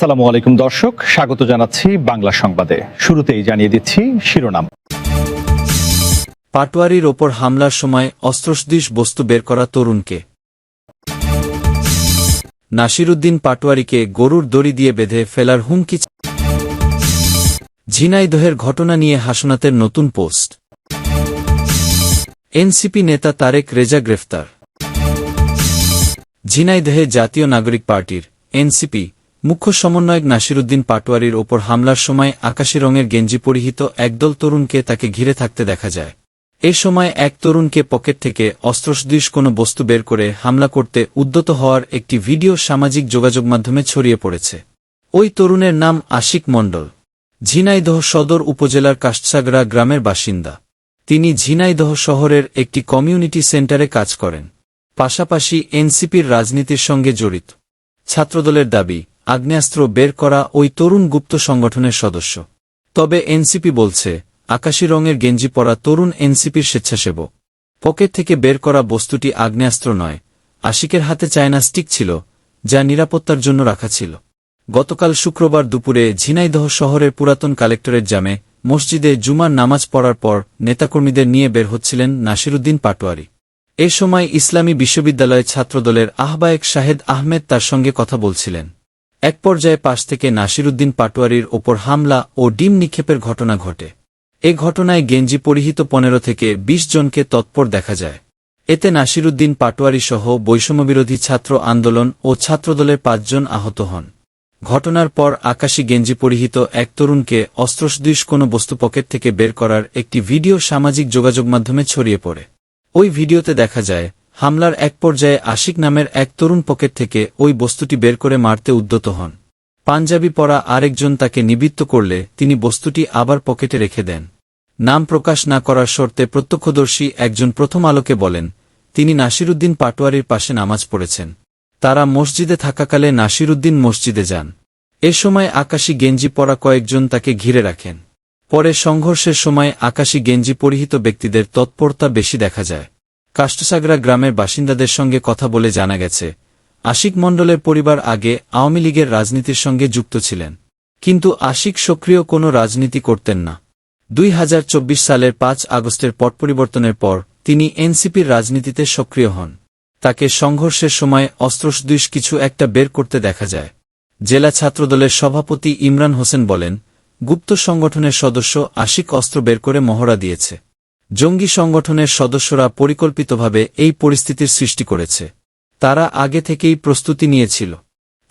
আসসালামু আলাইকুম দর্শক, স্বাগত জানাচ্ছি বাংলা সংবাদে। শুরুতেই জানিয়ে দিচ্ছি শিরোনাম। পাটোয়ারির ওপর হামলার সময় অস্ত্রসদৃশ বস্তু বের করা তরুণকে। নাসিরুদ্দিন পাটোয়ারিকে গরুর দড়ি দিয়ে বেঁধে ফেলার হুমকি। ঝিনাইদহের ঘটনা নিয়ে হাসনাতের নতুন পোস্ট। এনসিপি নেতা তারেক রেজা গ্রেফতার। ঝিনাইদহে জাতীয় নাগরিক পার্টির এনসিপি মুখ্য সমন্বয়ক নাসিরুদ্দিন পাটোয়ারির ওপর হামলার সময় আকাশি রঙের গেঞ্জি পরিহিত একদল তরুণকে তাকে ঘিরে থাকতে দেখা যায়। এ সময় এক তরুণকে পকেট থেকে অস্ত্রসদৃশ কোনো বস্তু বের করে হামলা করতে উদ্যত হওয়ার একটি ভিডিও সামাজিক যোগাযোগ মাধ্যমে ছড়িয়ে পড়েছে। ওই তরুণের নাম আশিক মণ্ডল, ঝিনাইদহ সদর উপজেলার কাষ্টসাগরা গ্রামের বাসিন্দা। তিনি ঝিনাইদহ শহরের একটি কমিউনিটি সেন্টারে কাজ করেন, পাশাপাশি এনসিপির রাজনীতির সঙ্গে জড়িত। ছাত্রদলের দাবি, আগ্নেয়াস্ত্র বের করা ওই তরুণ গুপ্ত সংগঠনের সদস্য। তবে এনসিপি বলছে, আকাশি রঙের গেঞ্জি পরা তরুণ এনসিপির স্বেচ্ছাসেবক। পকেট থেকে বের করা বস্তুটি আগ্নেয়াস্ত্র নয়, আশিকের হাতে চায়না স্টিক ছিল, যা নিরাপত্তার জন্য রাখা ছিল। গতকাল শুক্রবার দুপুরে ঝিনাইদহ শহরের পুরাতন কালেক্টরেট জামে মসজিদে জুমার নামাজ পড়ার পর নেতাকর্মীদের নিয়ে বের হচ্ছিলেন নাসিরুদ্দিন পাটোয়ারি। এ সময় ইসলামী বিশ্ববিদ্যালয়ের ছাত্রদলের আহ্বায়ক শাহেদ আহমেদ তার সঙ্গে কথা বলছিলেন। এক পর্যায়ে পাশ থেকে নাসিরুদ্দিন পাটোয়ারির ওপর হামলা ও ডিম নিক্ষেপের ঘটনা ঘটে। এ ঘটনায় গেঞ্জি পরিহিত 15 থেকে 20 জনকে তৎপর দেখা যায়। এতে নাসিরুদ্দিন পাটোয়ারিসহ বৈষম্যবিরোধী ছাত্র আন্দোলন ও ছাত্রদলের 5 জন আহত হন। ঘটনার পর আকাশি গেঞ্জি পরিহিত এক তরুণকে অস্ত্রসদৃশ কোনো বস্তু পকেট থেকে বের করার একটি ভিডিও সামাজিক যোগাযোগ মাধ্যমে ছড়িয়ে পড়ে। ওই ভিডিওতে দেখা যায়, হামলার এক পর্যায়ে আশিক নামের এক তরুণ পকেট থেকে ওই বস্তুটি বের করে মারতে উদ্যত হন। পাঞ্জাবি পরা আরেকজন তাকে নিবৃত্ত করলে তিনি বস্তুটি আবার পকেটে রেখে দেন। নাম প্রকাশ না করার শর্তে প্রত্যক্ষদর্শী একজন প্রথম আলোকে বলেন, তিনি নাসিরুদ্দিন পাটোয়ারির পাশে নামাজ পড়েছেন। তারা মসজিদে থাকাকালে নাসিরুদ্দিন মসজিদে যান। এ সময় আকাশি গেঞ্জি পরা কয়েকজন তাকে ঘিরে রাখেন। পরে সংঘর্ষের সময় আকাশি গেঞ্জি পরিহিত ব্যক্তিদের তৎপরতা বেশি দেখা যায়। কাষ্টসাগরা গ্রামের বাসিন্দাদের সঙ্গে কথা বলে জানা গেছে, আশিক মণ্ডলের পরিবার আগে আওয়ামী লীগের রাজনীতির সঙ্গে যুক্ত ছিলেন, কিন্তু আশিক সক্রিয় কোনো রাজনীতি করতেন না। 2024 সালের 5 আগস্টের পট পরিবর্তনের পর তিনি এনসিপির রাজনীতিতে সক্রিয় হন। তাকে সংঘর্ষের সময় অস্ত্রসদৃশ কিছু একটা বের করতে দেখা যায়। জেলা ছাত্রদলের সভাপতি ইমরান হোসেন বলেন, গুপ্ত সংগঠনের সদস্য আশিক অস্ত্র বের করে মহড়া দিয়েছে। জঙ্গি সংগঠনের সদস্যরা পরিকল্পিতভাবে এই পরিস্থিতির সৃষ্টি করেছে। তারা আগে থেকেই প্রস্তুতি নিয়েছিল।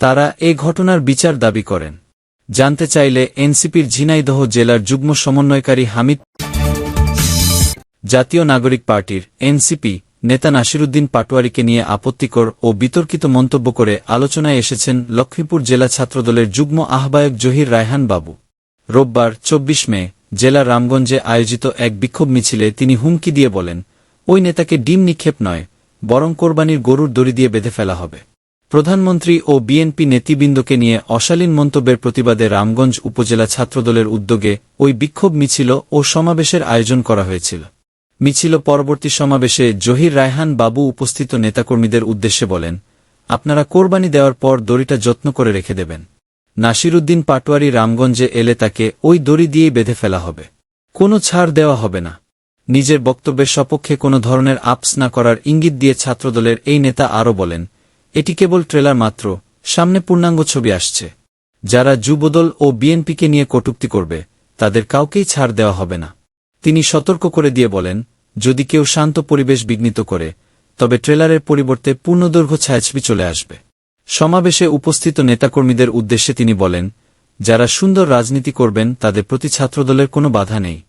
তারা এ ঘটনার বিচার দাবি করেন। জানতে চাইলে এনসিপির ঝিনাইদহ জেলার যুগ্ম সমন্বয়কারী হামিদ। জাতীয় নাগরিক পার্টির এনসিপি নেতা নাসিরুদ্দিন পাটোয়ারিকে নিয়ে আপত্তিকর ও বিতর্কিত মন্তব্য করে আলোচনায় এসেছেন লক্ষ্মীপুর জেলা ছাত্রদলের যুগ্ম আহ্বায়ক জহির রায়হান বাবু। রোববার 24 মে জেলা রামগঞ্জে আয়োজিত এক বিক্ষোভ মিছিলে তিনি হুমকি দিয়ে বলেন, ওই নেতাকে ডিম নিক্ষেপ নয়, বরং কোরবানির গরুর দড়ি দিয়ে বেঁধে ফেলা হবে। প্রধানমন্ত্রী ও বিএনপি নেতৃবৃন্দকে নিয়ে অশালীন মন্তব্যের প্রতিবাদে রামগঞ্জ উপজেলা ছাত্রদলের উদ্যোগে ওই বিক্ষোভ মিছিল ও সমাবেশের আয়োজন করা হয়েছিল। মিছিল পরবর্তী সমাবেশে জহির রায়হান বাবু উপস্থিত নেতাকর্মীদের উদ্দেশ্যে বলেন, আপনারা কোরবানি দেওয়ার পর দড়িটা যত্ন করে রেখে দেবেন। নাসিরুদ্দিন পাটোয়ারি রামগঞ্জে এলে তাকে ওই দড়ি দিয়েই বেঁধে ফেলা হবে, কোনো ছাড় দেওয়া হবে না। নিজের বক্তব্যের সপক্ষে কোনো ধরনের আপস না করার ইঙ্গিত দিয়ে ছাত্রদলের এই নেতা আরও বলেন, এটি কেবল ট্রেলার মাত্র, সামনে পূর্ণাঙ্গ ছবি আসছে। যারা যুবদল ও বিএনপিকে নিয়ে কটূক্তি করবে, তাদের কাউকেই ছাড় দেওয়া হবে না। তিনি সতর্ক করে দিয়ে বলেন, যদি কেউ শান্ত পরিবেশ বিঘ্নিত করে, তবে ট্রেলারের পরিবর্তে পূর্ণদৈর্ঘ্য ছায়াছবি চলে আসবে। সমাবেশে উপস্থিত নেতাকর্মীদের উদ্দেশ্যে তিনি বলেন, যারা সুন্দর রাজনীতি করবেন তাদের প্রতি ছাত্রদলের কোনো বাধা নেই,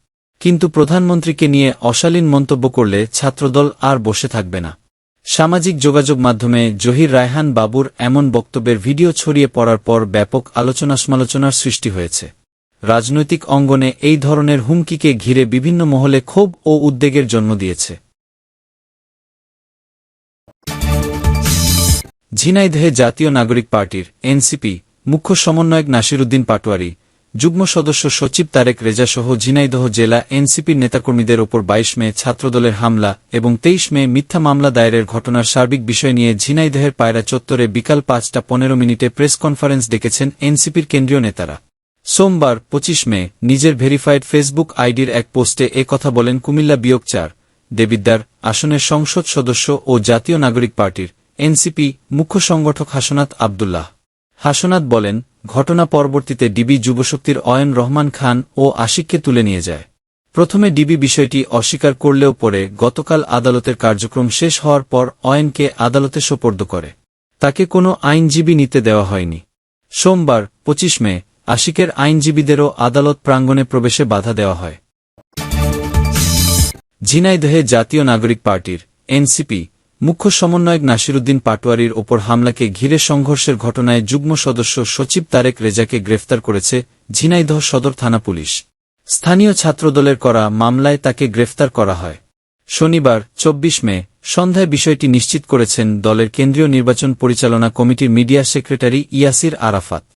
কিন্তু প্রধানমন্ত্রীকে নিয়ে অশালীন মন্তব্য করলে ছাত্রদল আর বসে থাকবে না। সামাজিক যোগাযোগ মাধ্যমে জহির রায়হান বাবুর এমন বক্তব্যের ভিডিও ছড়িয়ে পড়ার পর ব্যাপক আলোচনা-সমালোচনার সৃষ্টি হয়েছে। রাজনৈতিক অঙ্গনে এই ধরনের হুমকিকে ঘিরে বিভিন্ন মহলে ক্ষোভ ও উদ্বেগের জন্ম দিয়েছে। ঝিনাইদহে জাতীয় নাগরিক পার্টির এনসিপি মুখ্য সমন্বয়ক নাসিরুদ্দিন পাটোয়ারি যুগ্ম সদস্য সচিব তারেক রেজা সহ ঝিনাইদহ জেলা এনসিপির নেতাকর্মীদের ওপর ২২ মে ছাত্রদলের হামলা এবং ২৩ মে মিথ্যা মামলা দায়েরের ঘটনার সার্বিক বিষয় নিয়ে ঝিনাইদহের পায়রা চত্বরে বিকাল ৫টা ১৫ প্রেস কনফারেন্স ডেকেছেন এনসিপির কেন্দ্রীয় নেতারা। সোমবার ২৫ মে নিজের ভেরিফাইড ফেসবুক আইডির এক পোস্টে এ কথা বলেন কুমিল্লা বিয়োগ ৪ দেবিদ্বার আসনের সংসদ সদস্য ও জাতীয় নাগরিক পার্টির এনসিপি মুখ্য সংগঠক হাসনাত আব্দুল্লাহ। হাসনাত বলেন, ঘটনা পরবর্তীতে ডিবি যুবশক্তির অয়ন রহমান খান ও আশিককে তুলে নিয়ে যায়। প্রথমে ডিবি বিষয়টি অস্বীকার করলেও পরে গতকাল আদালতের কার্যক্রম শেষ হওয়ার পর অয়নকে আদালতে সোপর্দ করে। তাকে কোনো আইনজীবী নিতে দেওয়া হয়নি। সোমবার ২৫ মে আশিকের আইনজীবীদেরও আদালত প্রাঙ্গণে প্রবেশে বাধা দেওয়া হয়। ঝিনাইদহে জাতীয় নাগরিক পার্টির এনসিপি মুখ্য সমন্বয়ক নাসিরুদ্দিন পাটোয়ারির ওপর হামলাকে ঘিরে সংঘর্ষের ঘটনায় যুগ্ম সদস্য সচিব তারেক রেজাকে গ্রেফতার করেছে ঝিনাইদহ সদর থানা পুলিশ। স্থানীয় ছাত্রদলের করা মামলায় তাকে গ্রেফতার করা হয়। শনিবার ২৪ মে সন্ধ্যায় বিষয়টি নিশ্চিত করেছেন দলের কেন্দ্রীয় নির্বাচন পরিচালনা কমিটির মিডিয়া সেক্রেটারি ইয়াসির আরাফাত।